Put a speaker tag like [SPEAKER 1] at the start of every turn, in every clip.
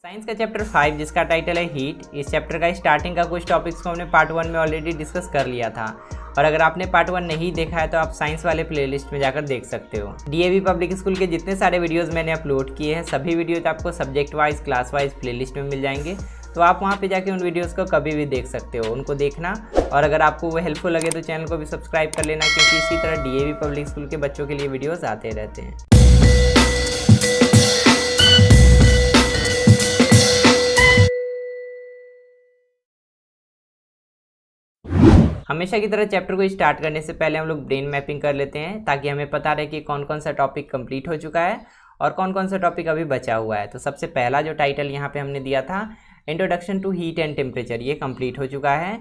[SPEAKER 1] Science का chapter 5 जिसका title है हीट, इस चैप्टर का स्टार्टिंग का कुछ टॉपिक्स को हमने पार्ट 1 में ऑलरेडी डिस्कस कर लिया था। और अगर आपने पार्ट 1 नहीं देखा है तो आप साइंस वाले प्लेलिस्ट में जाकर देख सकते हो। डीएवी पब्लिक स्कूल के जितने सारे वीडियोस मैंने अपलोड किए हैं सभी वीडियोज आपको subject wise class wise playlist में मिल जाएंगे, तो आप वहाँ पे जाके उन वीडियोस को कभी भी देख सकते हो, उनको देखना। और अगर आपको वो हेल्पफुल लगे तो चैनल को भी सब्सक्राइब कर लेना, क्योंकि इसी तरह डीएवी पब्लिक स्कूल के बच्चों के लिए वीडियोस आते रहते हैं। हमेशा की तरह चैप्टर को स्टार्ट करने से पहले हम लोग ब्रेन मैपिंग कर लेते हैं, ताकि हमें पता रहे कि कौन कौन सा टॉपिक कंप्लीट हो चुका है और कौन कौन सा टॉपिक अभी बचा हुआ है। तो सबसे पहला जो टाइटल यहाँ पे हमने दिया था, introduction to heat and temperature, ये कंप्लीट हो चुका है।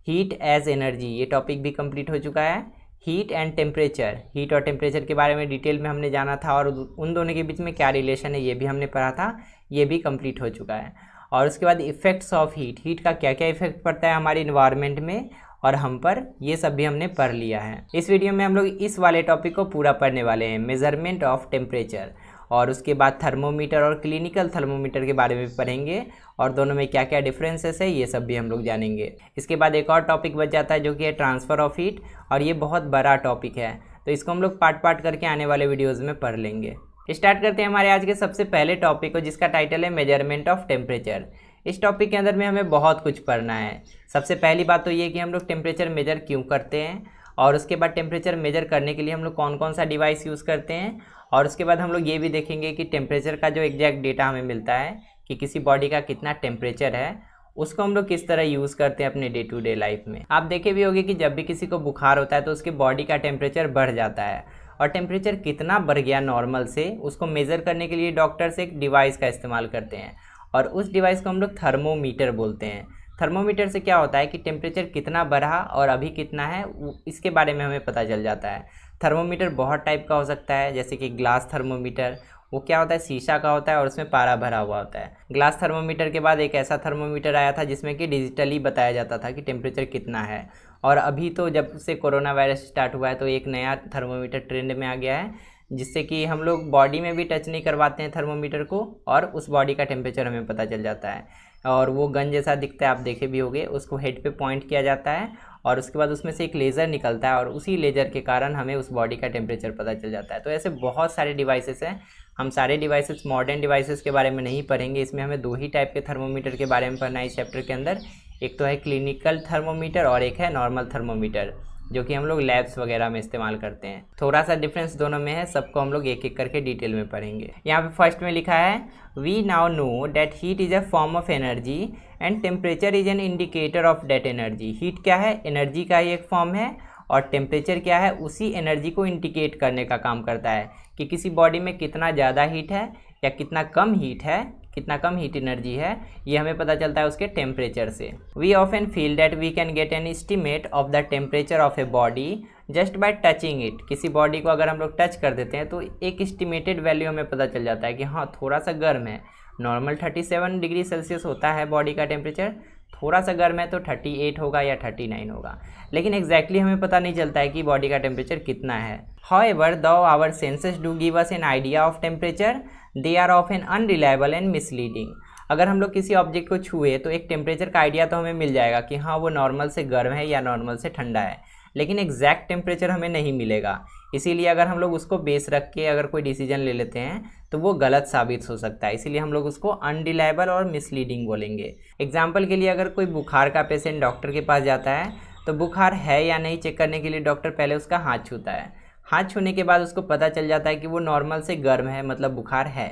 [SPEAKER 1] हीट एज एनर्जी, ये टॉपिक भी कंप्लीट हो चुका है। हीट एंड टेम्परेचर, हीट और टेम्परेचर के बारे में डिटेल में हमने जाना था और उन दोनों के बीच में क्या रिलेशन है ये भी हमने पढ़ा था, ये भी कंप्लीट हो चुका है। और उसके बाद इफेक्ट्स ऑफ हीट, हीट का क्या क्या इफेक्ट पड़ता है हमारे इन्वायरमेंट में और हम पर, ये सब भी हमने पढ़ लिया है। इस वीडियो में हम लोग इस वाले टॉपिक को पूरा पढ़ने वाले हैं, मेजरमेंट ऑफ टेम्परेचर। और उसके बाद थर्मोमीटर और क्लिनिकल थर्मोमीटर के बारे में पढ़ेंगे और दोनों में क्या क्या डिफरेंसेस है ये सब भी हम लोग जानेंगे। इसके बाद एक और टॉपिक बच जाता है जो कि है ट्रांसफ़र ऑफ हीट, और ये बहुत बड़ा टॉपिक है, तो इसको हम लोग पार्ट पार्ट करके आने वाले वीडियोज़ में पढ़ लेंगे। स्टार्ट करते हैं हमारे आज के सबसे पहले टॉपिक को, जिसका टाइटल है मेजरमेंट ऑफ टेम्परेचर। इस टॉपिक के अंदर में हमें बहुत कुछ पढ़ना है। सबसे पहली बात तो ये कि हम लोग टेम्परेचर मेजर क्यों करते हैं, और उसके बाद टेम्परेचर मेजर करने के लिए हम लोग कौन कौन सा डिवाइस यूज़ करते हैं, और उसके बाद हम लोग ये भी देखेंगे कि टेम्परेचर का जो एग्जैक्ट डेटा हमें मिलता है कि किसी बॉडी का कितना टेम्परेचर है, उसको हम लोग किस तरह यूज़ करते हैं अपने डे टू डे लाइफ में। आप देखे भी होंगे कि जब भी किसी को बुखार होता है तो उसके बॉडी का टेम्परेचर बढ़ जाता है, और टेम्परेचर कितना बढ़ गया नॉर्मल से, उसको मेज़र करने के लिए डॉक्टर्स एक डिवाइस का इस्तेमाल करते हैं, और उस डिवाइस को हम लोग थर्मोमीटर बोलते हैं। थर्मोमीटर से क्या होता है कि टेम्परेचर कितना बढ़ा और अभी कितना है इसके बारे में हमें पता चल जाता है। थर्मोमीटर बहुत टाइप का हो सकता है, जैसे कि ग्लास थर्मोमीटर, वो क्या होता है, शीशा का होता है और उसमें पारा भरा हुआ होता है। ग्लास थर्मोमीटर के बाद एक ऐसा थर्मोमीटर आया था जिसमें कि डिजिटली बताया जाता था कि टेम्परेचर कितना है। और अभी तो जब से कोरोना वायरस स्टार्ट हुआ है तो एक नया थर्मोमीटर ट्रेंड में आ गया है, जिससे कि हम लोग बॉडी में भी टच नहीं करवाते हैं थर्मोमीटर को, और उस बॉडी का टेम्परेचर हमें पता चल जाता है। और वो गन जैसा दिखता है, आप देखे भी होंगे, उसको हेड पे पॉइंट किया जाता है और उसके बाद उसमें से एक लेज़र निकलता है और उसी लेज़र के कारण हमें उस बॉडी का टेम्परेचर पता चल जाता है। तो ऐसे बहुत सारे डिवाइसेस हैं। हम सारे डिवाइसेस, मॉडर्न डिवाइसेस के बारे में नहीं पढ़ेंगे, इसमें हमें दो ही टाइप के थर्मोमीटर के बारे में पढ़ना है इस चैप्टर के अंदर। एक तो है क्लिनिकल थर्मोमीटर और एक है नॉर्मल थर्मोमीटर, जो कि हम लोग लैब्स वगैरह में इस्तेमाल करते हैं। थोड़ा सा डिफरेंस दोनों में है, सबको हम लोग एक एक करके डिटेल में पढ़ेंगे। यहाँ पे फर्स्ट में लिखा है, we now know that heat is a form of energy and temperature is an indicator of that energy. Heat क्या है, एनर्जी का ही एक फॉर्म है, और टेम्परेचर क्या है, उसी एनर्जी को इंडिकेट करने का काम करता है कि किसी बॉडी में कितना ज़्यादा हीट है या कितना कम हीट है, कितना कम हीट एनर्जी है, ये हमें पता चलता है उसके टेम्परेचर से। We often feel that we can get an estimate of the temperature of a body just by touching it. किसी बॉडी को अगर हम लोग टच कर देते हैं तो एक एस्टिमेटेड वैल्यू हमें पता चल जाता है कि हाँ थोड़ा सा गर्म है। नॉर्मल 37 डिग्री सेल्सियस होता है बॉडी का टेम्परेचर, थोड़ा सा गर्म है तो 38 होगा या 39 होगा, लेकिन एग्जैक्टली हमें पता नहीं चलता है कि बॉडी का टेम्परेचर कितना है। However, though our senses do give us an idea of temperature, they are often unreliable and misleading. अगर हम लोग किसी ऑब्जेक्ट को छुए तो एक टेम्परेचर का आइडिया तो हमें मिल जाएगा कि हाँ वो नॉर्मल से गर्म है या नॉर्मल से ठंडा है, लेकिन एग्जैक्ट टेम्परेचर हमें नहीं मिलेगा। इसीलिए अगर हम लोग उसको बेस रख के अगर कोई डिसीजन ले लेते हैं तो वो गलत साबित हो सकता है, इसीलिए हम लोग उसको अनरिलायबल और मिसलीडिंग बोलेंगे। एग्जाम्पल के लिए, अगर कोई बुखार का पेशेंट डॉक्टर के पास जाता है तो बुखार है या नहीं चेक करने के लिए डॉक्टर पहले उसका हाथ छूता है। हाथ छूने के बाद उसको पता चल जाता है कि वो नॉर्मल से गर्म है, मतलब बुखार है,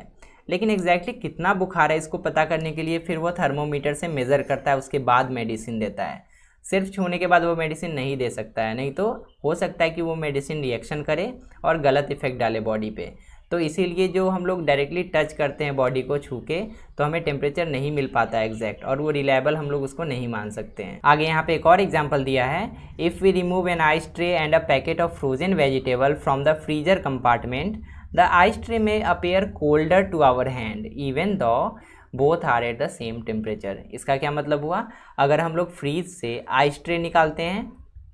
[SPEAKER 1] लेकिन एग्जैक्टली कितना बुखार है इसको पता करने के लिए फिर वो थर्मोमीटर से मेज़र करता है, उसके बाद मेडिसिन देता है। सिर्फ छूने के बाद वो मेडिसिन नहीं दे सकता है, नहीं तो हो सकता है कि वो मेडिसिन रिएक्शन करे और गलत इफेक्ट डाले बॉडी पे। तो इसीलिए जो हम लोग डायरेक्टली टच करते हैं बॉडी को छू के, तो हमें टेम्परेचर नहीं मिल पाता है एग्जैक्ट, और वो रिलायबल हम लोग उसको नहीं मान सकते हैं। आगे यहाँ पे एक और एग्जांपल दिया है, if we remove an ice tray and a packet of frozen vegetable from the freezer compartment, the ice tray में appear colder to our hand even though both are at the same temperature. इसका क्या मतलब हुआ, अगर हम लोग freeze से ice tray निकालते हैं,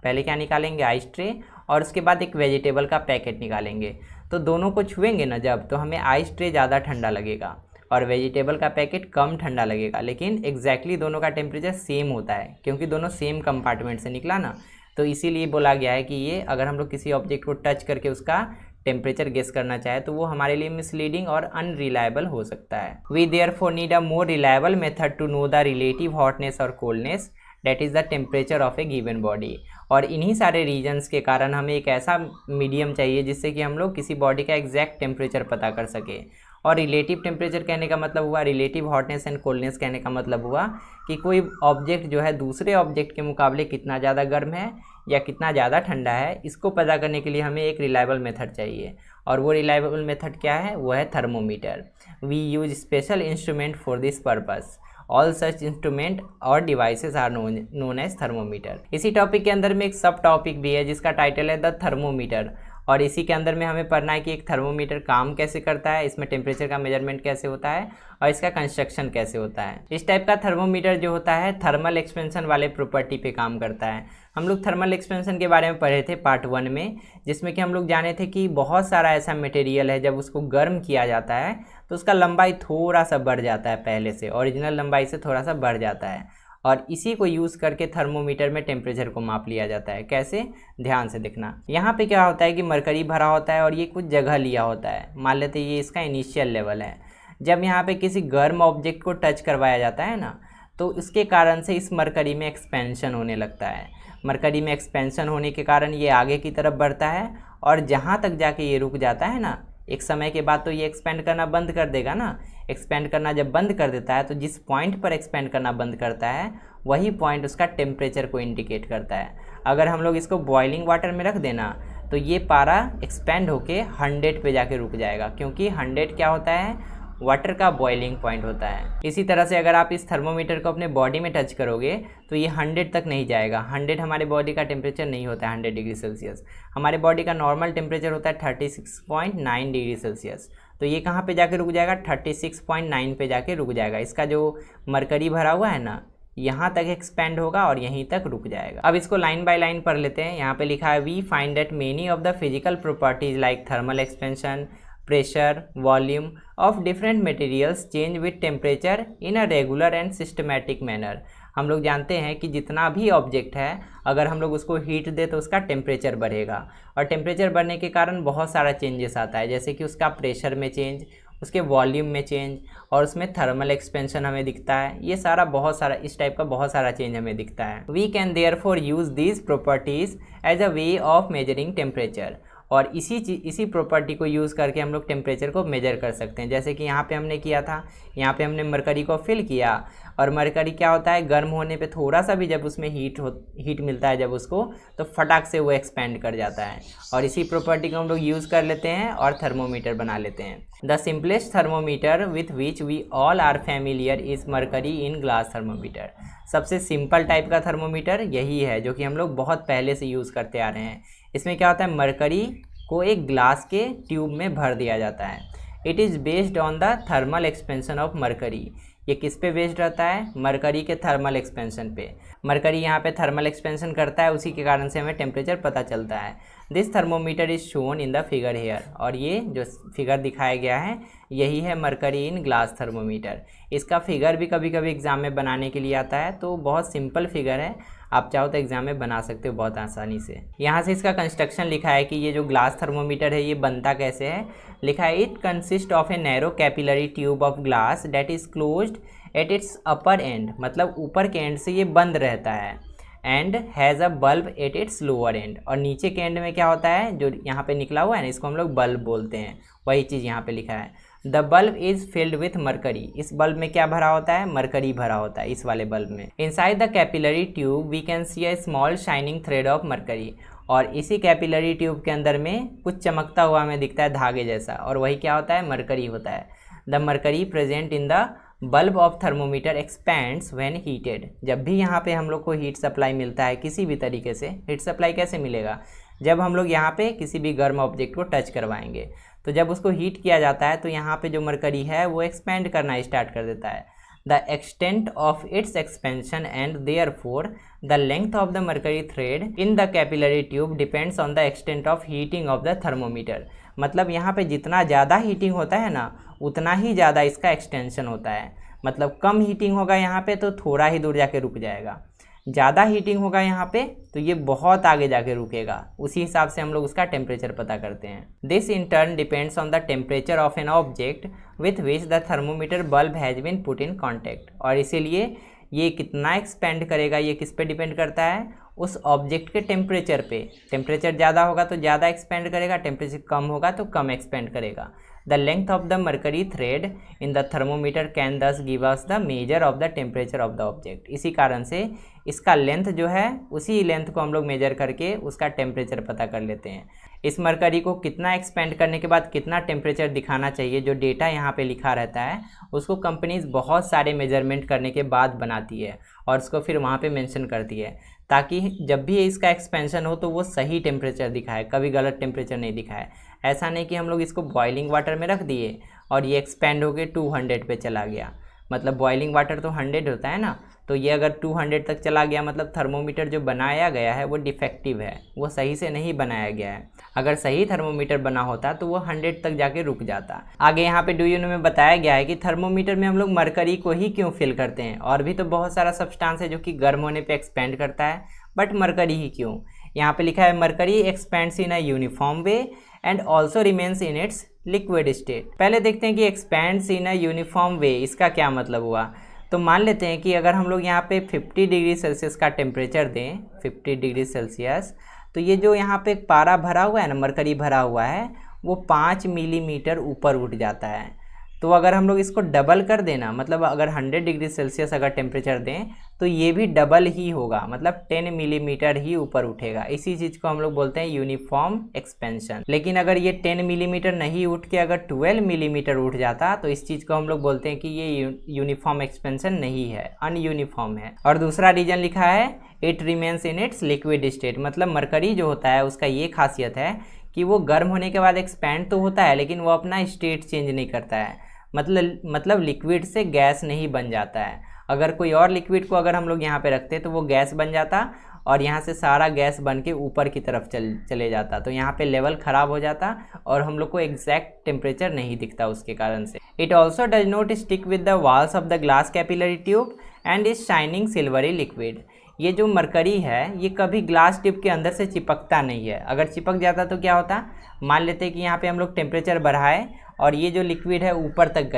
[SPEAKER 1] पहले क्या निकालेंगे, आइस ट्रे, और उसके बाद एक वेजिटेबल का पैकेट निकालेंगे, तो दोनों को छुएंगे ना जब, तो हमें आइस ट्रे ज़्यादा ठंडा लगेगा, और वेजिटेबल का पैकेट कम ठंडा लगेगा, लेकिन एग्जैक्टली दोनों का टेम्परेचर सेम होता है क्योंकि दोनों सेम कंपार्टमेंट से निकला ना। तो इसीलिए बोला गया है कि ये अगर हम लोग किसी ऑब्जेक्ट को टच करके उसका टेम्परेचर गेस करना चाहे तो वो हमारे लिए मिसलीडिंग और अनरिलायबल हो सकता है। We therefore need a more reliable method to know the relative hotness और coldness that is the temperature of a given body. और इन्हीं सारे रीजन्स के कारण हमें एक ऐसा मीडियम चाहिए जिससे कि हम लोग किसी बॉडी का एग्जैक्ट टेम्परेचर पता कर सके। और रिलेटिव टेम्परेचर कहने का मतलब हुआ, रिलेटिव हॉटनेस एंड कोल्डनेस कहने का मतलब हुआ कि कोई ऑब्जेक्ट जो है दूसरे ऑब्जेक्ट के मुकाबले कितना ज़्यादा गर्म है या कितना ज़्यादा ठंडा है, इसको पता करने के लिए हमें एक रिलायबल मेथड चाहिए। और वो रिलायबल मेथड क्या है? वो है thermometer. We use special instrument for this purpose. All such instrument और devices are known as thermometer. इसी टॉपिक के अंदर में एक सब टॉपिक भी है जिसका टाइटल है द थर्मोमीटर, और इसी के अंदर में हमें पढ़ना है कि एक थर्मोमीटर काम कैसे करता है, इसमें टेम्परेचर का मेजरमेंट कैसे होता है और इसका कंस्ट्रक्शन कैसे होता है। इस टाइप का थर्मोमीटर जो होता है थर्मल एक्सपेंशन वाले प्रॉपर्टी पे काम करता है। हम लोग थर्मल एक्सपेंशन के बारे में पढ़े थे पार्ट 1 में, जिसमें कि हम लोग जाने थे कि बहुत सारा ऐसा मटेरियल है जब उसको गर्म किया जाता है तो उसका लंबाई थोड़ा सा बढ़ जाता है, पहले से ओरिजिनल लंबाई से थोड़ा सा बढ़ जाता है, और इसी को यूज़ करके थर्मोमीटर में टेम्परेचर को माप लिया जाता है। कैसे? ध्यान से देखना। यहाँ पे क्या होता है कि मरकरी भरा होता है और ये कुछ जगह लिया होता है। मान लेते ये इसका इनिशियल लेवल है। जब यहाँ पे किसी गर्म ऑब्जेक्ट को टच करवाया जाता है ना, तो उसके कारण से इस मरकरी में एक्सपेंशन होने लगता है। मरकरी में एक्सपेंशन होने के कारण ये आगे की तरफ बढ़ता है, और जहाँ तक जाके ये रुक जाता है ना, एक समय के बाद तो ये एक्सपेंड करना बंद कर देगा ना। एक्सपेंड करना जब बंद कर देता है तो जिस पॉइंट पर एक्सपेंड करना बंद करता है वही पॉइंट उसका टेम्परेचर को इंडिकेट करता है। अगर हम लोग इसको बॉइलिंग वाटर में रख देना तो ये पारा एक्सपेंड होके 100 पे जाके रुक जाएगा, क्योंकि 100 क्या होता है? वाटर का बॉइलिंग पॉइंट होता है। इसी तरह से अगर आप इस थर्मोमीटर को अपने बॉडी में टच करोगे तो ये 100 तक नहीं जाएगा। 100 हमारे बॉडी का टेम्परेचर नहीं होता है, 100 डिग्री सेल्सियस। हमारे बॉडी का नॉर्मल टेम्परेचर होता है 36.9 डिग्री सेल्सियस। तो ये कहाँ पे जाके रुक जाएगा? 36.9 पे जाके रुक जाएगा। इसका जो मरकरी भरा हुआ है ना, यहाँ तक एक्सपेंड होगा और यहीं तक रुक जाएगा। अब इसको लाइन बाय लाइन पढ़ लेते हैं। यहाँ पे लिखा है we find that many of the physical properties like thermal expansion, pressure, volume of different materials change with temperature in a regular and systematic manner. हम लोग जानते हैं कि जितना भी ऑब्जेक्ट है अगर हम लोग उसको हीट दे तो उसका टेम्परेचर बढ़ेगा, और टेम्परेचर बढ़ने के कारण बहुत सारा चेंजेस आता है, जैसे कि उसका प्रेशर में चेंज, उसके वॉल्यूम में चेंज, और उसमें थर्मल एक्सपेंशन हमें दिखता है। ये सारा बहुत सारा इस टाइप का बहुत सारा चेंज हमें दिखता है। We can therefore use these properties as a way of measuring temperature. और इसी प्रॉपर्टी को यूज़ करके हम लोग टेम्परेचर को मेजर कर सकते हैं। जैसे कि यहाँ पे हमने किया था, यहाँ पे हमने मरकरी को फिल किया, और मरकरी क्या होता है? गर्म होने पे थोड़ा सा भी जब उसमें हीट मिलता है जब उसको, तो फटाक से वो एक्सपेंड कर जाता है। और इसी प्रॉपर्टी को हम लोग यूज़ कर लेते हैं और थर्मोमीटर बना लेते हैं। The simplest thermometer with which we all are familiar is mercury in glass thermometer. सबसे सिंपल टाइप का थर्मोमीटर यही है जो कि हम लोग बहुत पहले से यूज़ करते आ रहे हैं। इसमें क्या होता है? मरकरी को एक ग्लास के ट्यूब में भर दिया जाता है। It is based on the thermal expansion of mercury. ये किस पे बेस्ड रहता है? मरकरी के थर्मल एक्सपेंशन पे। मरकरी यहाँ पे थर्मल एक्सपेंशन करता है, उसी के कारण से हमें टेम्परेचर पता चलता है। This thermometer is shown in the figure here. और ये जो फिगर दिखाया गया है यही है मरकरी इन ग्लास थर्मोमीटर। इसका फिगर भी कभी कभी एग्ज़ाम में बनाने के लिए आता है, तो बहुत सिंपल फिगर है, आप चाहो तो एग्जाम में बना सकते हो बहुत आसानी से। यहाँ से इसका कंस्ट्रक्शन लिखा है कि ये जो ग्लास थर्मोमीटर है ये बनता कैसे है। लिखा है it consist of a narrow capillary tube of glass that is closed at its upper and, मतलब ऊपर के एंड से ये बंद रहता है, and has a bulb at its lower and. और नीचे के एंड में क्या होता है? जो यहाँ पे निकला हुआ है ना, इसको हम लोग बल्ब बोलते हैं, वही चीज़ यहाँ पे लिखा है। The bulb is filled with mercury. इस बल्ब में क्या भरा होता है? मरकरी भरा होता है इस वाले बल्ब में। Inside the capillary tube we can see a small shining thread of mercury. और इसी कैपिलरी ट्यूब के अंदर में कुछ चमकता हुआ हमें दिखता है धागे जैसा, और वही क्या होता है? मरकरी होता है। The mercury present in the bulb of thermometer expands when heated. जब भी यहाँ पे हम लोग को हीट सप्लाई मिलता है किसी भी तरीके से, हीट सप्लाई कैसे मिलेगा? जब हम लोग यहाँ पे किसी भी गर्म ऑब्जेक्ट को टच करवाएंगे तो जब उसको हीट किया जाता है तो यहाँ पे जो मरकरी है वो एक्सपेंड करना स्टार्ट कर देता है। The extent of its expansion and therefore the length of the mercury thread in the capillary tube depends on the extent of heating of the thermometer. मतलब यहाँ पे जितना ज़्यादा हीटिंग होता है ना उतना ही ज़्यादा इसका एक्सटेंशन होता है। मतलब कम हीटिंग होगा यहाँ पे तो थोड़ा ही दूर जाके रुक जाएगा, ज़्यादा हीटिंग होगा यहाँ पे तो ये बहुत आगे जाके रुकेगा। उसी हिसाब से हम लोग उसका टेम्परेचर पता करते हैं। This in turn depends on the temperature of an object with which the thermometer bulb has been put in contact. और इसीलिए ये कितना एक्सपेंड करेगा ये किस पे डिपेंड करता है, उस ऑब्जेक्ट के टेम्परेचर पे। टेम्परेचर ज़्यादा होगा तो ज़्यादा एक्सपेंड करेगा, टेम्परेचर कम होगा तो कम एक्सपेंड करेगा। The length of the mercury thread in the thermometer can thus give us the measure of the temperature of the object। इसी कारण से इसका लेंथ जो है उसी लेंथ को हम लोग मेजर करके उसका टेम्परेचर पता कर लेते हैं। इस मरकरी को कितना एक्सपेंड करने के बाद कितना टेम्परेचर दिखाना चाहिए, जो डेटा यहाँ पे लिखा रहता है उसको कंपनीज बहुत सारे मेजरमेंट करने के बाद बनाती है और उसको फिर वहाँ पे मेंशन करती है, ताकि जब भी इसका एक्सपेंशन हो तो वो सही टेम्परेचर दिखाए, कभी गलत टेम्परेचर नहीं दिखाए। ऐसा नहीं कि हम लोग इसको बॉइलिंग वाटर में रख दिए और ये एक्सपेंड होकर 200 पे चला गया। मतलब बॉइलिंग वाटर तो 100 होता है ना, तो ये अगर 200 तक चला गया मतलब थर्मोमीटर जो बनाया गया है वो डिफेक्टिव है, वो सही से नहीं बनाया गया है। अगर सही थर्मोमीटर बना होता तो वो 100 तक जाके रुक जाता। आगे यहाँ पे डू यू नो में बताया गया है कि थर्मोमीटर में हम लोग मरकरी को ही क्यों फिल करते हैं, और भी तो बहुत सारा सब्सटेंस है जो कि गर्म होने पे एक्सपेंड करता है, बट मरकरी ही क्यों। यहाँ पे लिखा है mercury expends in a uniform way and also remains in its liquid state. पहले देखते हैं कि एक्सपेंड्स इन अ यूनिफॉर्म वे इसका क्या मतलब हुआ। तो मान लेते हैं कि अगर हम लोग यहाँ पे 50 डिग्री सेल्सियस का टेम्परेचर दें, 50 डिग्री सेल्सियस, तो ये जो यहाँ पे पारा भरा हुआ है ना, मरकरी भरा हुआ है, वो 5 मिलीमीटर ऊपर उठ जाता है। तो अगर हम लोग इसको डबल कर देना, मतलब अगर 100 डिग्री सेल्सियस अगर टेम्परेचर दें तो ये भी डबल ही होगा, मतलब 10 मिलीमीटर ही ऊपर उठेगा। इसी चीज़ को हम लोग बोलते हैं यूनिफॉर्म एक्सपेंशन। लेकिन अगर ये 10 मिलीमीटर नहीं उठ के अगर 12 मिलीमीटर उठ जाता तो इस चीज़ को हम लोग बोलते हैं कि ये यूनिफॉर्म एक्सपेंशन नहीं है, अनयूनिफॉर्म है। और दूसरा रीजन लिखा है it remains in its liquid state. मतलब मरकरी जो होता है उसका ये खासियत है कि वो गर्म होने के बाद एक्सपेंड तो होता है लेकिन वो अपना स्टेट चेंज नहीं करता है, मतलब लिक्विड से गैस नहीं बन जाता है। अगर कोई और लिक्विड को अगर हम लोग यहाँ पे रखते तो वो गैस बन जाता और यहाँ से सारा गैस बन के ऊपर की तरफ चले जाता, तो यहाँ पे लेवल ख़राब हो जाता और हम लोग को एग्जैक्ट टेम्परेचर नहीं दिखता उसके कारण से। It also does not stick with the walls of the glass capillary tube and is shining silvery liquid. ये जो मरकरी है ये कभी ग्लास ट्यूब के अंदर से चिपकता नहीं है। अगर चिपक जाता तो क्या होता, मान लेते हैं कि यहाँ पे हम लोग टेम्परेचर बढ़ाए और ये जो लिक्विड है ऊपर तक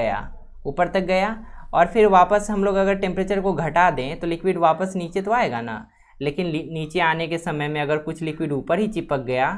[SPEAKER 1] गया और फिर वापस हम लोग अगर टेम्परेचर को घटा दें तो लिक्विड वापस नीचे तो आएगा ना। लेकिन नीचे आने के समय में अगर कुछ लिक्विड ऊपर ही चिपक गया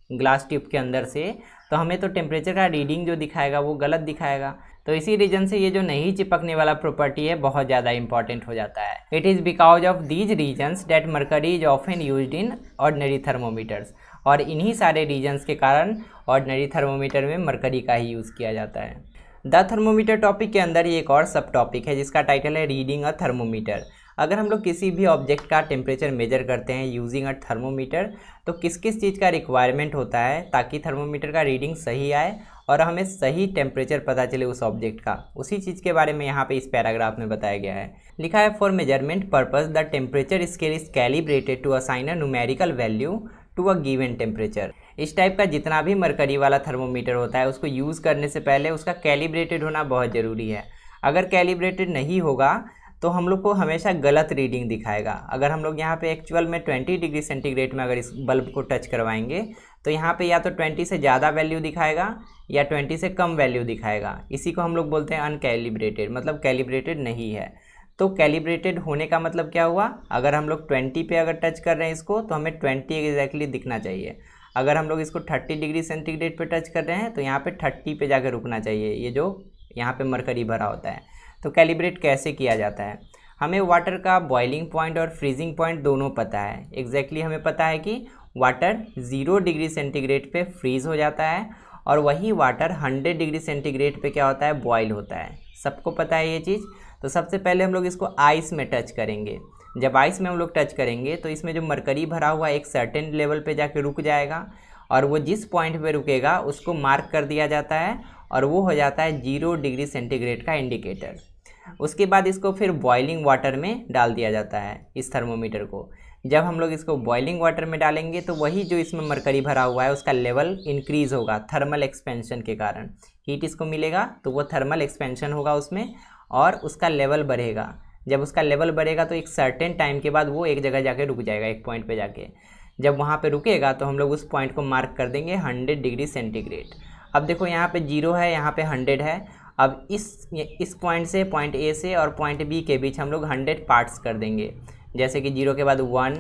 [SPEAKER 1] ग्लास ट्यूब के अंदर से तो हमें तो टेम्परेचर का रीडिंग जो दिखाएगा वो गलत दिखाएगा। तो इसी रीजन से ये जो नहीं चिपकने वाला प्रॉपर्टी है बहुत ज़्यादा इंपॉर्टेंट हो जाता है। It is because of these reasons that mercury is often used in ordinary thermometers. और इन्हीं सारे रीजन्स के कारण ऑर्डिनरी थर्मोमीटर में मरकरी का ही यूज़ किया जाता है। द थर्मोमीटर टॉपिक के अंदर ही एक और सब टॉपिक है जिसका टाइटल है रीडिंग अ थर्मोमीटर। अगर हम लोग किसी भी ऑब्जेक्ट का टेम्परेचर मेजर करते हैं यूजिंग अ थर्मोमीटर तो किस किस चीज़ का रिक्वायरमेंट होता है ताकि थर्मोमीटर का रीडिंग सही आए और हमें सही टेम्परेचर पता चले उस ऑब्जेक्ट का, उसी चीज़ के बारे में यहाँ पे इस पैराग्राफ में बताया गया है। लिखा है for measurement purpose the temperature scale is calibrated to assign a numerical value to a given temperature. इस टाइप का जितना भी मरकरी वाला थर्मोमीटर होता है उसको यूज़ करने से पहले उसका कैलिब्रेटेड होना बहुत ज़रूरी है। अगर कैलिब्रेटेड नहीं होगा तो हम लोग को हमेशा गलत रीडिंग दिखाएगा। अगर हम लोग यहाँ पे एक्चुअल में 20 डिग्री सेंटीग्रेड में अगर इस बल्ब को टच करवाएंगे तो यहाँ पे या तो 20 से ज़्यादा वैल्यू दिखाएगा या 20 से कम वैल्यू दिखाएगा। इसी को हम लोग बोलते हैं अनकैलिब्रेटेड, मतलब कैलिब्रेटेड नहीं है। तो कैलिब्रेटेड होने का मतलब क्या हुआ, अगर हम लोग 20 पे अगर टच कर रहे हैं इसको तो हमें 20 एग्जैक्टली दिखना चाहिए। अगर हम लोग इसको 30 डिग्री सेंटीग्रेड पे टच कर रहे हैं तो यहाँ पे 30 पे जाकर रुकना चाहिए, ये जो यहाँ पे मरकरी भरा होता है। तो कैलिब्रेट कैसे किया जाता है, हमें वाटर का बॉइलिंग पॉइंट और फ्रीजिंग पॉइंट दोनों पता है। एग्जैक्टली हमें पता है कि वाटर 0 डिग्री सेंटीग्रेड पे फ्रीज़ हो जाता है और वही वाटर 100 डिग्री सेंटीग्रेड पे क्या होता है, बॉयल होता है। सबको पता है ये चीज़। तो सबसे पहले हम लोग इसको आइस में टच करेंगे। जब आइस में हम लोग टच करेंगे तो इसमें जो मरकरी भरा हुआ एक सर्टेन लेवल पे जाके रुक जाएगा और वो जिस पॉइंट पे रुकेगा उसको मार्क कर दिया जाता है और वो हो जाता है 0 डिग्री सेंटीग्रेड का इंडिकेटर। उसके बाद इसको फिर बॉइलिंग वाटर में डाल दिया जाता है इस थर्मोमीटर को। जब हम लोग इसको बॉइलिंग वाटर में डालेंगे तो वही जो इसमें मरकरी भरा हुआ है उसका लेवल इंक्रीज होगा थर्मल एक्सपेंशन के कारण। हीट इसको मिलेगा तो वो थर्मल एक्सपेंशन होगा उसमें और उसका लेवल बढ़ेगा। जब उसका लेवल बढ़ेगा तो एक सर्टेन टाइम के बाद वो एक जगह जाके रुक जाएगा, एक पॉइंट पे जाके। जब वहाँ पे रुकेगा तो हम लोग उस पॉइंट को मार्क कर देंगे 100 डिग्री सेंटीग्रेड। अब देखो यहाँ पे 0 है, यहाँ पे 100 है। अब इस पॉइंट से, पॉइंट ए से और पॉइंट बी के बीच हम लोग 100 पार्ट्स कर देंगे। जैसे कि 0 के बाद 1,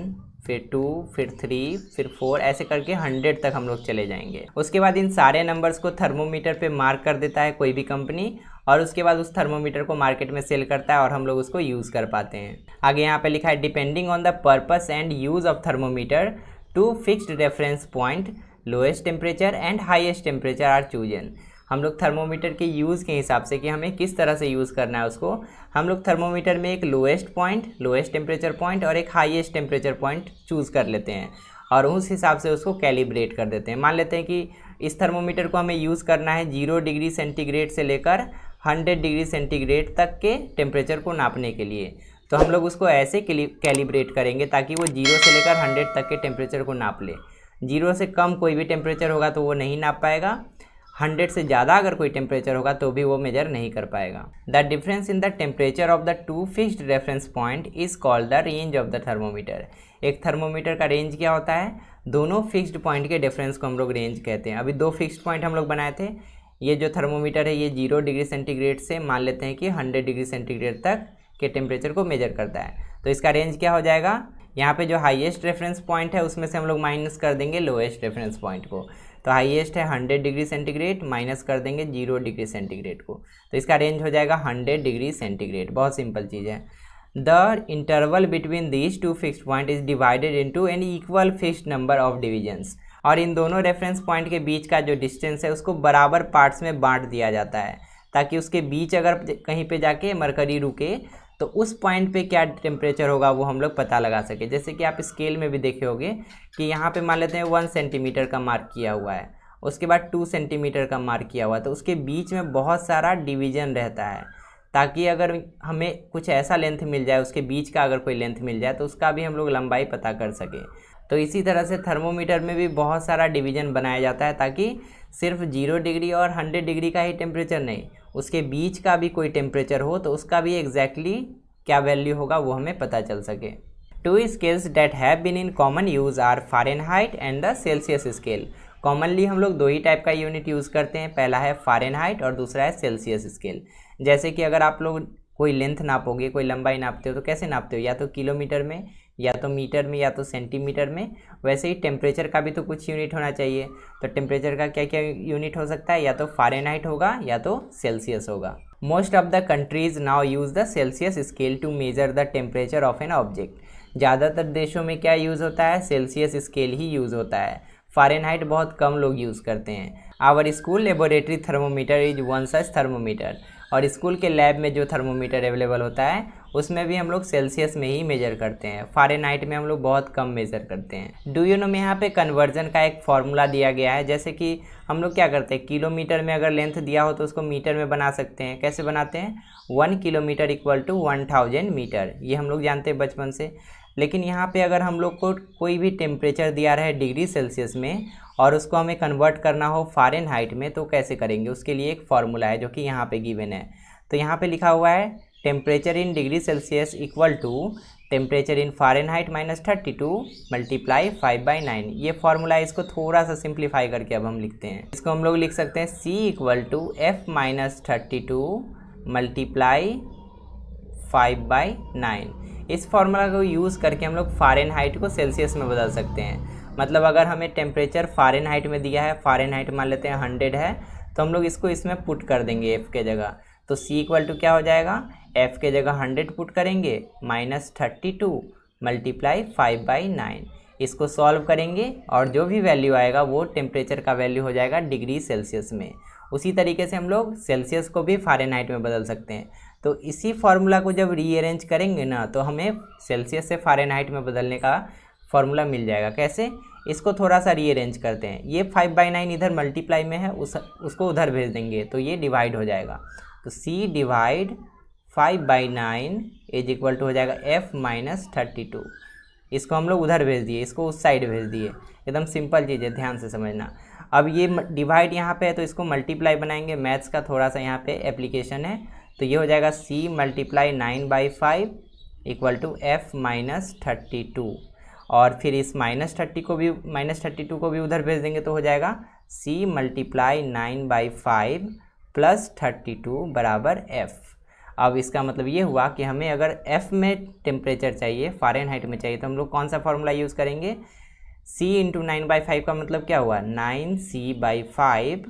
[SPEAKER 1] फिर 2, फिर 3, फिर 4, ऐसे करके 100 तक हम लोग चले जाएंगे। उसके बाद इन सारे नंबर्स को थर्मोमीटर पे मार्क कर देता है कोई भी कंपनी, और उसके बाद उस थर्मोमीटर को मार्केट में सेल करता है और हम लोग उसको यूज़ कर पाते हैं। आगे यहाँ पे लिखा है depending on the purpose and use of thermometer two fixed reference point lowest temperature and highest temperature are chosen. हम लोग थर्मोमीटर के यूज़ के हिसाब से कि हमें किस तरह से यूज़ करना है उसको, हम लोग थर्मोमीटर में एक lowest point, lowest temperature point और एक हाईएस्ट टेम्परेचर पॉइंट चूज़ कर लेते हैं और उस हिसाब से उसको कैलिब्रेट कर देते हैं। मान लेते हैं कि इस थर्मोमीटर को हमें यूज़ करना है 0 डिग्री सेंटीग्रेड से लेकर 100 डिग्री सेंटीग्रेड तक के टेम्परेचर को नापने के लिए। तो हम लोग उसको ऐसे कैलिब्रेट करेंगे ताकि वो 0 से लेकर 100 तक के टेम्परेचर को नाप ले। 0 से कम कोई भी टेम्परेचर होगा तो वो नहीं नाप पाएगा, 100 से ज़्यादा अगर कोई टेम्परेचर होगा तो भी वो मेजर नहीं कर पाएगा। The difference in the temperature of the two fixed reference point is called the range of the thermometer. एक थर्मोमीटर का रेंज क्या होता है? दोनों फिक्स्ड पॉइंट के डिफरेंस को हम लोग रेंज कहते हैं। अभी 2 फिक्स्ड पॉइंट हम लोग बनाए थे। ये जो थर्मोमीटर है ये 0 डिग्री सेंटीग्रेड से मान लेते हैं कि 100 डिग्री सेंटीग्रेड तक के टेम्परेचर को मेजर करता है। तो इसका रेंज क्या हो जाएगा? यहाँ पे जो हाईएस्ट रेफरेंस पॉइंट है उसमें से हम लोग माइनस कर देंगे लोएस्ट रेफरेंस पॉइंट को। तो हाईएस्ट है 100 डिग्री सेंटीग्रेड, माइनस कर देंगे 0 डिग्री सेंटीग्रेड को, तो इसका रेंज हो जाएगा 100 डिग्री सेंटीग्रेड। बहुत सिंपल चीज़ है। The interval between these two fixed point is divided into an equal fixed number of divisions. और इन दोनों रेफरेंस पॉइंट के बीच का जो डिस्टेंस है उसको बराबर पार्ट्स में बांट दिया जाता है ताकि उसके बीच अगर कहीं पे जाके मरकरी रुके तो उस पॉइंट पे क्या टेम्परेचर होगा वो हम लोग पता लगा सके। जैसे कि आप स्केल में भी देखे होंगे कि यहाँ पे मान लेते हैं 1 सेंटीमीटर का मार्क किया हुआ है, उसके बाद 2 सेंटीमीटर का मार्क किया हुआ है, तो उसके बीच में बहुत सारा डिवीज़न रहता है ताकि अगर हमें कुछ ऐसा लेंथ मिल जाए, उसके बीच का अगर कोई लेंथ मिल जाए तो उसका भी हम लोग लंबाई पता कर सके। तो इसी तरह से थर्मोमीटर में भी बहुत सारा डिवीज़न बनाया जाता है ताकि सिर्फ 0 डिग्री और 100 डिग्री का ही टेम्परेचर नहीं, उसके बीच का भी कोई टेम्परेचर हो तो उसका भी एग्जैक्टली क्या वैल्यू होगा वो हमें पता चल सके। 2 scales that have been in common use are Fahrenheit and the Celsius scale. Commonly हम लोग 2 ही टाइप का यूनिट यूज़ करते हैं, पहला है फ़ारेनहाइट और दूसरा है सेल्सियस स्केल। जैसे कि अगर आप लोग कोई लेंथ नापोगे, कोई लंबाई नापते हो तो कैसे नापते हो? या तो किलोमीटर में, या तो मीटर में, या तो सेंटीमीटर में। वैसे ही टेम्परेचर का भी तो कुछ यूनिट होना चाहिए। तो टेम्परेचर का क्या क्या यूनिट हो सकता है? या तो फ़ारेनहाइट होगा या तो सेल्सियस होगा। Most of the countries now use the Celsius scale to measure the temperature of an object. ज़्यादातर देशों में क्या यूज़ होता है? सेल्सियस स्केल ही यूज़ होता है। फ़ारेनहाइट बहुत कम लोग यूज़ करते हैं। Our school laboratory thermometer is one such thermometer. और स्कूल के लैब में जो थर्मोमीटर अवेलेबल होता है उसमें भी हम लोग सेल्सियस में ही मेजर करते हैं, फ़ारेनहाइट में हम लोग बहुत कम मेजर करते हैं। डू यू नो में यहाँ पे कन्वर्जन का एक फॉर्मूला दिया गया है। जैसे कि हम लोग क्या करते हैं, किलोमीटर में अगर लेंथ दिया हो तो उसको मीटर में बना सकते हैं। कैसे बनाते हैं? 1 किलोमीटर इक्वल टू 1000 मीटर, ये हम लोग जानते हैं बचपन से। लेकिन यहाँ पे अगर हम लोग को कोई भी टेम्परेचर दिया रहे डिग्री सेल्सियस में और उसको हमें कन्वर्ट करना हो फ़ारेनहाइट में तो कैसे करेंगे? उसके लिए एक फार्मूला है जो कि यहाँ पे गिवन है। तो यहाँ पे लिखा हुआ है temperature in degree Celsius equal to temperature in Fahrenheit -32 multiply 5/9। ये फार्मूला है, इसको थोड़ा सा सिंप्लीफाई करके अब हम लिखते हैं। इसको हम लोग लिख सकते हैं C equal to F-32 multiply 5/9। इस फार्मूला को यूज़ करके हम लोग फ़ारेनहाइट को सेल्सियस में बदल सकते हैं। मतलब अगर हमें टेम्परेचर फ़ारेनहाइट में दिया है, फ़ारेनहाइट मान लेते हैं 100 है, तो हम लोग इसको इसमें पुट कर देंगे F के जगह। तो C इक्वल टू क्या हो जाएगा? F के जगह 100 पुट करेंगे -32 मल्टीप्लाई 5/9। इसको सॉल्व करेंगे और जो भी वैल्यू आएगा वो टेम्परेचर का वैल्यू हो जाएगा डिग्री सेल्सियस में। उसी तरीके से हम लोग सेल्सियस को भी फ़ारेनहाइट में बदल सकते हैं। तो इसी फार्मूला को जब रीअरेंज करेंगे ना तो हमें सेल्सियस से फ़ारेनहाइट में बदलने का फार्मूला मिल जाएगा। कैसे? इसको थोड़ा सा रीअरेंज करते हैं। ये 5/9 इधर मल्टीप्लाई में है, उसको उधर भेज देंगे तो ये डिवाइड हो जाएगा। तो C divide 5/9 is equal to हो जाएगा F -32। इसको हम लोग उधर भेज दिए, इसको उस साइड भेज दिए। एकदम सिंपल चीज़ है, ध्यान से समझना। अब ये डिवाइड यहाँ पे है तो इसको मल्टीप्लाई बनाएंगे, मैथ्स का थोड़ा सा यहाँ पे एप्लीकेशन है। तो ये हो जाएगा c multiply 9/5 equal to f minus 32, और फिर इस -32 को भी उधर भेज देंगे तो हो जाएगा c मल्टीप्लाई 9/5 प्लस 32 बराबर f। अब इसका मतलब ये हुआ कि हमें अगर f में टेम्परेचर चाहिए, फ़ारेनहाइट में चाहिए, तो हम लोग कौन सा फार्मूला यूज़ करेंगे, c इंटू 9/5 का मतलब क्या हुआ 9c/5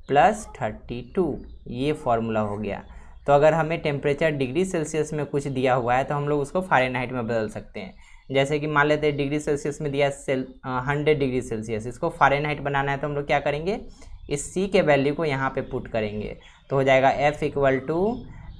[SPEAKER 1] प्लस 32, ये फार्मूला हो गया। तो अगर हमें टेम्परेचर डिग्री सेल्सियस में कुछ दिया हुआ है तो हम लोग उसको फ़ारेनहाइट में बदल सकते हैं। जैसे कि मान लेते हैं डिग्री सेल्सियस में दिया 100 डिग्री सेल्सियस, इसको फ़ारेनहाइट बनाना है तो हम लोग क्या करेंगे, इस c के वैल्यू को यहाँ पे पुट करेंगे तो हो जाएगा f equal to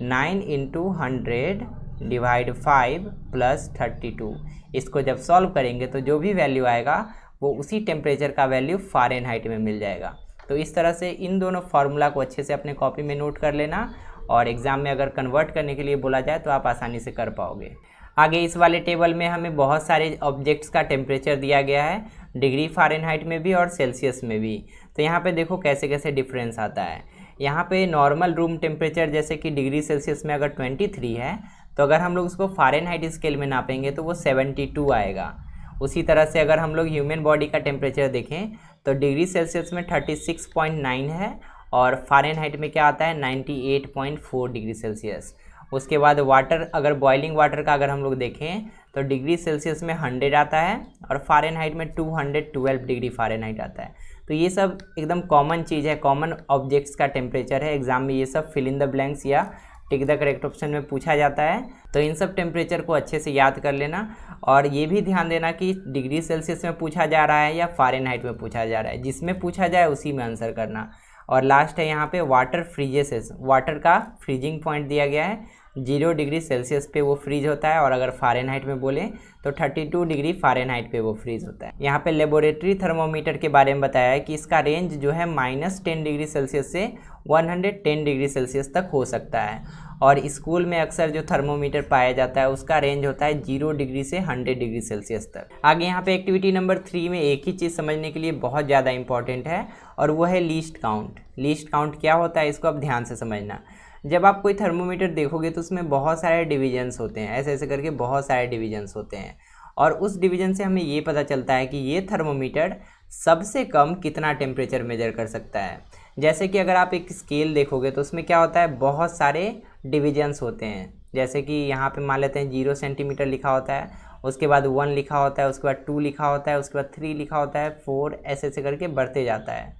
[SPEAKER 1] 9 into 100 divide 5 plus 32। इसको जब सॉल्व करेंगे तो जो भी वैल्यू आएगा वो उसी टेम्परेचर का वैल्यू फ़ारेनहाइट में मिल जाएगा। तो इस तरह से इन दोनों फार्मूला को अच्छे से अपने कॉपी में नोट कर लेना, और एग्ज़ाम में अगर कन्वर्ट करने के लिए बोला जाए तो आप आसानी से कर पाओगे। आगे इस वाले टेबल में हमें बहुत सारे ऑब्जेक्ट्स का टेम्परेचर दिया गया है, डिग्री फ़ारेनहाइट में भी और सेल्सियस में भी। तो यहाँ पे देखो कैसे कैसे डिफरेंस आता है। यहाँ पे नॉर्मल रूम टेम्परेचर जैसे कि डिग्री सेल्सियस में अगर 23 है तो अगर हम लोग उसको फ़ारेनहाइट स्केल में नापेंगे तो वो 72 आएगा। उसी तरह से अगर हम लोग ह्यूमन बॉडी का टेम्परेचर देखें तो डिग्री सेल्सियस में 36.9 है और फ़ारेनहाइट में क्या आता है 98.4 डिग्री सेल्सियस। उसके बाद वाटर, अगर बॉइलिंग वाटर का अगर हम लोग देखें तो डिग्री सेल्सियस में 100 आता है और फ़ारेनहाइट में 212 डिग्री फ़ारेनहाइट आता है। तो ये सब एकदम कॉमन चीज़ है, कॉमन ऑब्जेक्ट्स का टेम्परेचर है। एग्जाम में ये सब फिल इन द ब्लैंक्स या टिक द करेक्ट ऑप्शन में पूछा जाता है। तो इन सब टेम्परेचर को अच्छे से याद कर लेना, और ये भी ध्यान देना कि डिग्री सेल्सियस में पूछा जा रहा है या फ़ारेनहाइट में पूछा जा रहा है, जिसमें पूछा जाए उसी में आंसर करना। और लास्ट है यहाँ पे वाटर फ्रीजेस, वाटर का फ्रीजिंग पॉइंट दिया गया है, 0 डिग्री सेल्सियस पे वो फ्रीज होता है, और अगर फ़ारेनहाइट में बोलें तो 32 डिग्री फ़ारेनहाइट पे वो फ्रीज होता है। यहाँ पे लेबोरेटरी थर्मोमीटर के बारे में बताया है कि इसका रेंज जो है -10 डिग्री सेल्सियस से 110 डिग्री सेल्सियस तक हो सकता है, और स्कूल में अक्सर जो थर्मोमीटर पाया जाता है उसका रेंज होता है 0 डिग्री से 100 डिग्री सेल्सियस तक। आगे यहाँ पे एक्टिविटी नंबर 3 में एक ही चीज़ समझने के लिए बहुत ज़्यादा इंपॉर्टेंट है, और वो है लीस्ट काउंट। लीस्ट काउंट क्या होता है इसको आप ध्यान से समझना। जब आप कोई थर्मोमीटर देखोगे तो उसमें बहुत सारे डिवीजन्स होते हैं, ऐसे ऐसे करके बहुत सारे डिवीजन्स होते हैं, और उस डिवीजन से हमें ये पता चलता है कि ये थर्मोमीटर सबसे कम कितना टेम्परेचर मेजर कर सकता है। जैसे कि अगर आप एक स्केल देखोगे तो उसमें क्या होता है, बहुत सारे डिवीजन्स होते हैं। जैसे कि यहाँ पे मान लेते हैं 0 सेंटीमीटर लिखा होता है, उसके बाद 1 लिखा होता है, उसके बाद 2 लिखा होता है, उसके बाद 3 लिखा होता है, 4, ऐसे ऐसे करके बढ़ते जाता है।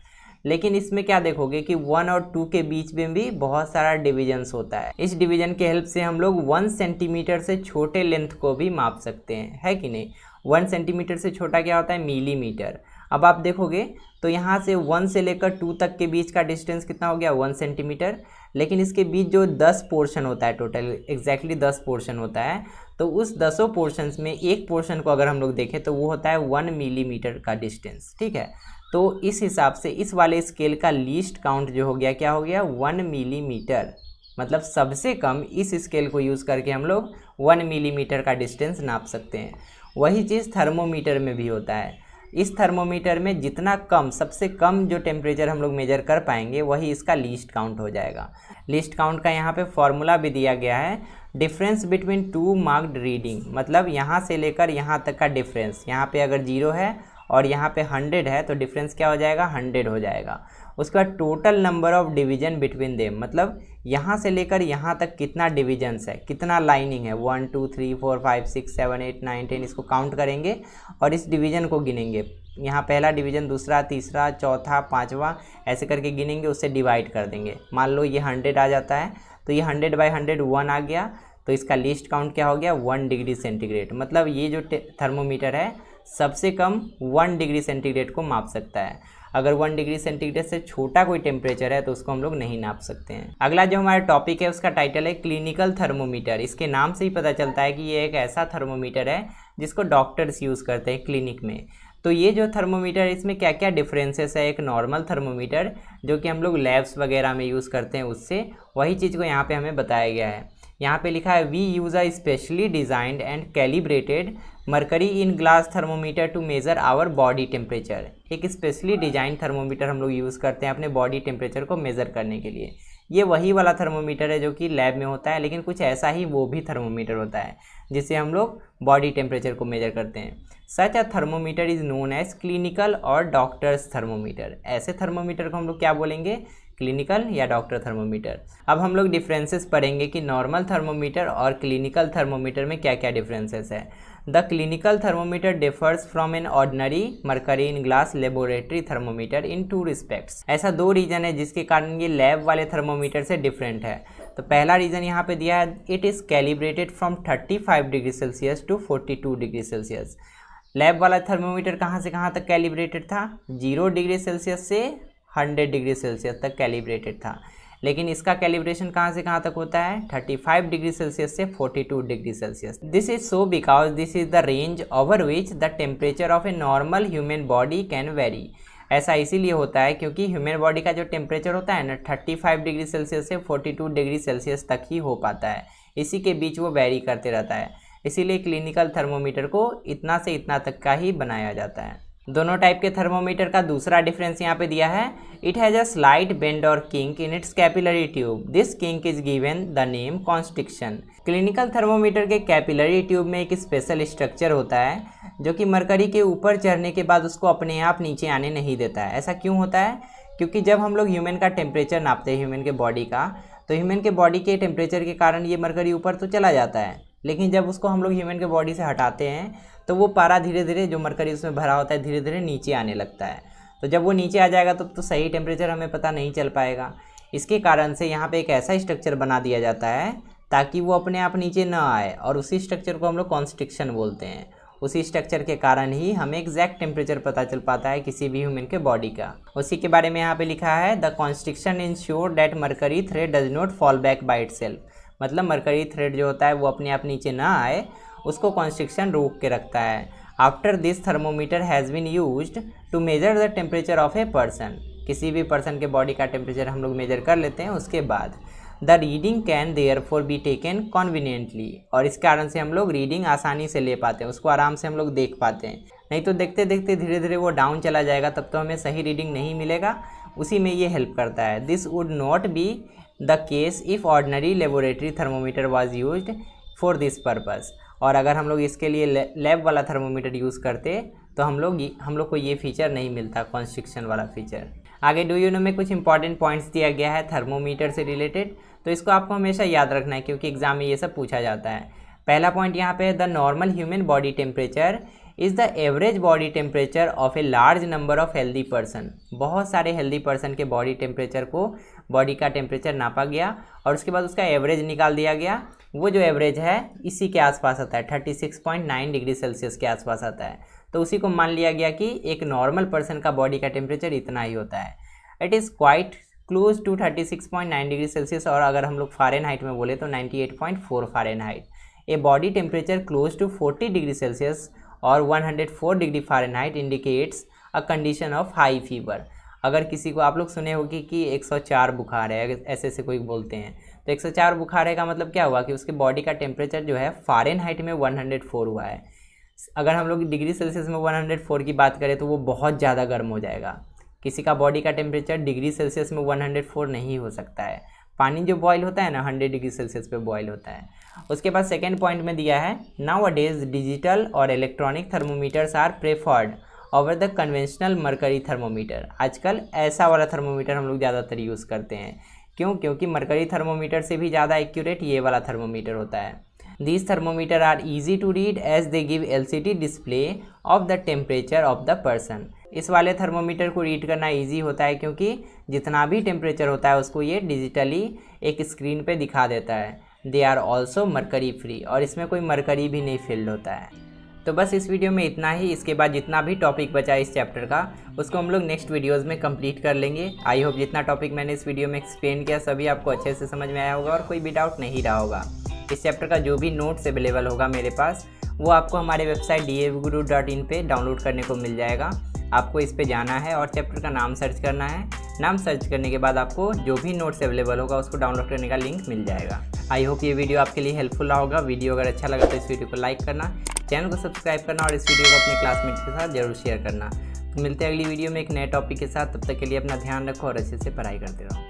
[SPEAKER 1] लेकिन इसमें क्या देखोगे कि 1 और 2 के बीच में भी बहुत सारा डिवीजन्स होता है। इस डिवीजन के हेल्प से हम लोग 1 सेंटीमीटर से छोटे लेंथ को भी माप सकते हैं, है कि नहीं। 1 सेंटीमीटर से छोटा क्या होता है, मिलीमीटर। अब आप देखोगे तो यहाँ से 1 से लेकर 2 तक के बीच का डिस्टेंस कितना हो गया, 1 सेंटीमीटर। लेकिन इसके बीच जो 10 पोर्शन होता है, टोटल एग्जैक्टली 10 पोर्शन होता है, तो उस 10 पोर्शंस में एक पोर्शन को अगर हम लोग देखें तो वो होता है 1 मिलीमीटर का डिस्टेंस, ठीक है। तो इस हिसाब से इस वाले स्केल का लीस्ट काउंट जो हो गया, क्या हो गया, 1 मिलीमीटर। मतलब सबसे कम इस स्केल को यूज़ करके हम लोग 1 मिलीमीटर का डिस्टेंस नाप सकते हैं। वही चीज़ थर्मोमीटर में भी होता है। इस थर्मोमीटर में जितना कम, सबसे कम जो टेम्परेचर हम लोग मेजर कर पाएंगे वही इसका लीस्ट काउंट हो जाएगा। लीस्ट काउंट का यहाँ पे फॉर्मूला भी दिया गया है, डिफरेंस बिटवीन 2 मार्क्ड रीडिंग। मतलब यहाँ से लेकर यहाँ तक का डिफरेंस, यहाँ पे अगर 0 है और यहाँ पे 100 है तो डिफरेंस क्या हो जाएगा, 100 हो जाएगा। उसके बाद total number of division between them, मतलब यहाँ से लेकर यहाँ तक कितना डिवीजन्स है, कितना लाइनिंग है, 1 2 3 4 5 6 7 8 9 10, इसको काउंट करेंगे और इस डिवीजन को गिनेंगे। यहाँ पहला डिवीजन, दूसरा, तीसरा, चौथा, पाँचवा, ऐसे करके गिनेंगे, उससे डिवाइड कर देंगे। मान लो ये 100 आ जाता है तो ये 100/100 1 आ गया, तो इसका लीस्ट काउंट क्या हो गया, 1 डिग्री सेंटीग्रेड। मतलब ये जो थर्मोमीटर है सबसे कम 1 डिग्री सेंटीग्रेड को माप सकता है। अगर 1 डिग्री सेंटीग्रेड से छोटा कोई टेम्परेचर है तो उसको हम लोग नहीं नाप सकते हैं। अगला जो हमारा टॉपिक है उसका टाइटल है क्लिनिकल थर्मोमीटर। इसके नाम से ही पता चलता है कि ये एक ऐसा थर्मोमीटर है जिसको डॉक्टर्स यूज़ करते हैं क्लिनिक में। तो ये जो थर्मोमीटर है इसमें क्या क्या डिफरेंसेस है एक नॉर्मल थर्मोमीटर जो कि हम लोग लैब्स वगैरह में यूज़ करते हैं उससे, वही चीज़ को यहाँ पे हमें बताया गया है। यहाँ पे लिखा है we use a specially designed and calibrated mercury in glass thermometer to measure our body temperature. एक स्पेशली डिजाइन थर्मोमीटर हम लोग यूज़ करते हैं अपने बॉडी टेम्परेचर को मेज़र करने के लिए। ये वही वाला थर्मोमीटर है जो कि लैब में होता है, लेकिन कुछ ऐसा ही वो भी थर्मोमीटर होता है जिससे हम लोग बॉडी टेम्परेचर को मेजर करते हैं। Such a thermometer is known as clinical और डॉक्टर्स थर्मोमीटर। ऐसे थर्मोमीटर को हम लोग क्या बोलेंगे, क्लिनिकल या डॉक्टर थर्मोमीटर। अब हम लोग डिफरेंसेस पढ़ेंगे कि नॉर्मल थर्मोमीटर और क्लिनिकल थर्मोमीटर में क्या क्या डिफरेंसेस है। The clinical thermometer differs from an ordinary mercury in glass laboratory thermometer in 2 respects. ऐसा 2 रीजन है जिसके कारण ये लैब वाले थर्मोमीटर से डिफरेंट है। तो पहला रीज़न यहाँ पे दिया है, it is calibrated from 35 degree Celsius to 42 degree Celsius. Lab वाला थर्मोमीटर कहाँ से कहाँ तक कैलिब्रेटेड था, 0 डिग्री सेल्सियस से 100 डिग्री सेल्सियस तक कैलिब्रेटेड था। लेकिन इसका कैलिब्रेशन कहाँ से कहाँ तक होता है, 35 डिग्री सेल्सियस से 42 degree Celsius. This is so because this is the range over which the temperature of a normal human body can very. ऐसा इसीलिए होता है क्योंकि ह्यूमन बॉडी का जो टेम्परेचर होता है ना, 35 डिग्री सेल्सियस से 42 डिग्री सेल्सियस तक ही हो पाता है, इसी के बीच वो वेरी करते रहता है। इसीलिए क्लिनिकल थर्मोमीटर को इतना से इतना तक का ही बनाया जाता है। दोनों टाइप के थर्मोमीटर का दूसरा डिफरेंस यहाँ पे दिया है, it has a slight bend और kink in its capillary tube. This kink is given the name constriction. Clinical thermometer के कैपिलरी ट्यूब में एक स्पेशल स्ट्रक्चर होता है जो कि मरकरी के ऊपर चढ़ने के बाद उसको अपने आप नीचे आने नहीं देता है। ऐसा क्यों होता है, क्योंकि जब हम लोग ह्यूमन का टेम्परेचर नापते हैं, ह्यूमन के बॉडी का, तो ह्यूमन के बॉडी के टेम्परेचर के कारण ये मरकरी ऊपर तो चला जाता है, लेकिन जब उसको हम लोग ह्यूमन के बॉडी से हटाते हैं तो वो पारा धीरे धीरे जो मरकरी उसमें भरा होता है धीरे धीरे नीचे आने लगता है। तो जब वो नीचे आ जाएगा तो सही टेम्परेचर हमें पता नहीं चल पाएगा। इसके कारण से यहाँ पे एक ऐसा स्ट्रक्चर बना दिया जाता है ताकि वो अपने आप नीचे ना आए, और उसी स्ट्रक्चर को हम लोग कॉन्स्ट्रिक्शन बोलते हैं। उसी स्ट्रक्चर के कारण ही हमें एग्जैक्ट टेम्परेचर पता चल पाता है किसी भी ह्यूमन के बॉडी का। उसी के बारे में यहाँ पे लिखा है, the constriction ensure that mercury thread does not fall back by itself. मतलब मरकरी थ्रेड जो होता है वो अपने आप नीचे ना आए, उसको कॉन्स्ट्रिक्शन रोक के रखता है। After this thermometer has been used to measure the temperature of a person. किसी भी पर्सन के बॉडी का टेम्परेचर हम लोग मेजर कर लेते हैं, उसके बाद the reading can therefore be taken conveniently. और इस कारण से हम लोग रीडिंग आसानी से ले पाते हैं, उसको आराम से हम लोग देख पाते हैं। नहीं तो देखते देखते धीरे धीरे वो डाउन चला जाएगा, तब तो हमें सही रीडिंग नहीं मिलेगा। उसी में ये हेल्प करता है। This would not be the case if ordinary laboratory thermometer was used for this purpose. और अगर हम लोग इसके लिए लैब वाला थर्मोमीटर यूज़ करते तो हम लोग को ये फीचर नहीं मिलता, कॉन्स्ट्रिक्शन वाला फीचर। आगे डू यू नो में कुछ इंपॉर्टेंट पॉइंट्स दिया गया है थर्मोमीटर से रिलेटेड, तो इसको आपको हमेशा याद रखना है क्योंकि एग्जाम में ये सब पूछा जाता है। पहला पॉइंट यहाँ पे है, the normal human body temperature is the average body temperature of a large number of healthy person. बहुत सारे हेल्दी पर्सन के बॉडी टेम्परेचर को, बॉडी का टेम्परेचर नापा गया और उसके बाद उसका एवरेज निकाल दिया गया। वो जो एवरेज है इसी के आसपास आता है, 36.9 डिग्री सेल्सियस के आसपास आता है। तो उसी को मान लिया गया कि एक नॉर्मल पर्सन का बॉडी का टेम्परेचर इतना ही होता है। It is quite close to 36.9 degree Celsius, और अगर हम लोग फ़ारेनहाइट में बोले तो 98.4 Fahrenheit. A body temperature close to 40 degree Celsius और 104 degree Fahrenheit indicates a condition of high fever. अगर किसी को, आप लोग सुने होगी कि 104 बुखार है, ऐसे से कोई बोलते हैं, तो 104 बुखार है का मतलब क्या हुआ कि उसके बॉडी का टेम्परेचर जो है फ़ारेनहाइट में 104 हुआ है। अगर हम लोग डिग्री सेल्सियस में 104 की बात करें तो वो बहुत ज़्यादा गर्म हो जाएगा। किसी का बॉडी का टेम्परेचर डिग्री सेल्सियस में 104 नहीं हो सकता है। पानी जो बॉयल होता है ना 100 डिग्री सेल्सियस पे बॉयल होता है। उसके बाद सेकेंड पॉइंट में दिया है, नाउ अ डेज डिजिटल और electronic thermometers are preferred over the conventional mercury thermometer. आजकल ऐसा वाला थर्मोमीटर हम लोग ज़्यादातर यूज़ करते हैं। क्यों? क्योंकि मरकरी थर्मोमीटर से भी ज़्यादा एक्यूरेट ये वाला थर्मोमीटर होता है। These thermometer are easy to read as they give LCD display of the temperature of the person. इस वाले थर्मोमीटर को रीड करना ईजी होता है क्योंकि जितना भी टेम्परेचर होता है उसको ये डिजिटली एक स्क्रीन पे दिखा देता है। They are also mercury free, और इसमें कोई मरकरी भी नहीं फिल्ड होता है। तो बस इस वीडियो में इतना ही। इसके बाद जितना भी टॉपिक बचा इस चैप्टर का उसको हम लोग नेक्स्ट वीडियोस में कंप्लीट कर लेंगे। आई होप जितना टॉपिक मैंने इस वीडियो में एक्सप्लेन किया सभी आपको अच्छे से समझ में आया होगा और कोई भी डाउट नहीं रहा होगा। इस चैप्टर का जो भी नोट्स अवेलेबल होगा मेरे पास वो आपको हमारे वेबसाइट davguru.in पे डाउनलोड करने को मिल जाएगा। आपको इस पे जाना है और चैप्टर का नाम सर्च करना है। नाम सर्च करने के बाद आपको जो भी नोट्स अवेलेबल होगा उसको डाउनलोड करने का लिंक मिल जाएगा। आई होप ये वीडियो आपके लिए हेल्पफुल रहा होगा। वीडियो अगर अच्छा लगा तो इस वीडियो को लाइक करना, चैनल को सब्सक्राइब करना और इस वीडियो को अपने क्लासमेट्स के साथ जरूर शेयर करना। तो मिलते हैं अगली वीडियो में एक नए टॉपिक के साथ। तब तक के लिए अपना ध्यान रखो और अच्छे से पढ़ाई करते रहो।